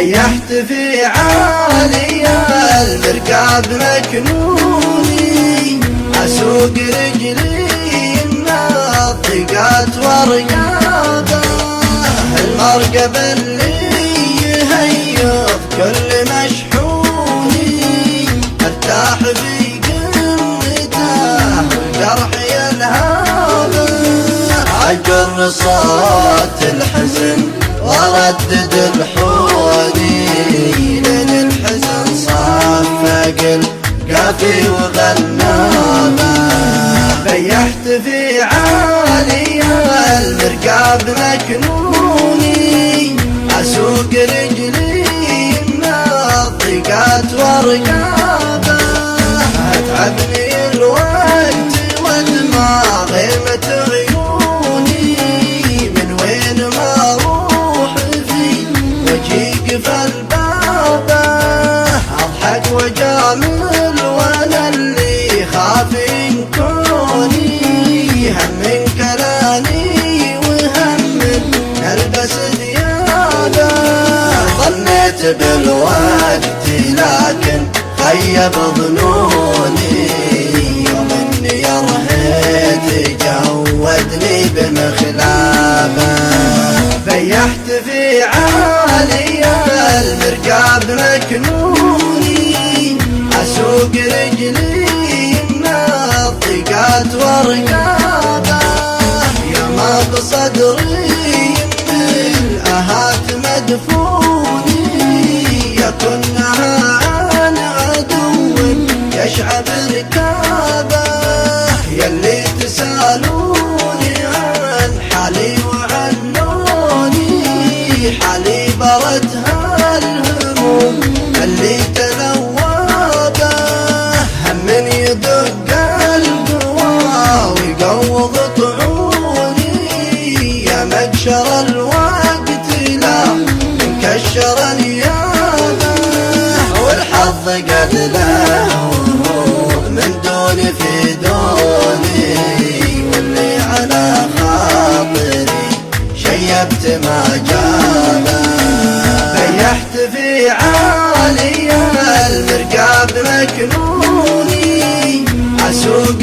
ريحت في عالي المركب مكنوني، اسوق رجلي من الضيقات ورقابه، المركب اللي يهيض كل مشحوني، ارتاح في قمته والجرح يلهابه، اجر صوت الحزن وردد الحوني، لين الحزن صفق القافي وغنابه، ريحت في عالي المركب مكنوني، اسوق رجلي من الضيقات ورقابه، اتعبني الوقت ودماغي متعيوني، من وين ما اروح في وجهي قفل بابه، اضحك وجامل وانا اللي خاف ينكوني، هم من كلاني وهم من نلبس ثيابه، ظنيت بالوقت لكن خيب ظنوني، يوم اني رهيت جودني بمخلابه، ريحت في عالي المركب مكنوني، اسوق رجلي من الضيقات ورقابه، يا ما بصدري من الاهات مدفوني، يا كنها عن عدو يشعب ركابه، يلي تسالوني عن حالي وعن لوني، حالي بردها الهموم اللي تلوابه، هم يدق القوى ويقوض طعوني، يا مكشر الوقت لا مكشر نيابه، والحظ قد له من دوني في دوني، واللي على خاطري شيبت ما جابه، ريحت في عالي المركب مكنوني، اسوق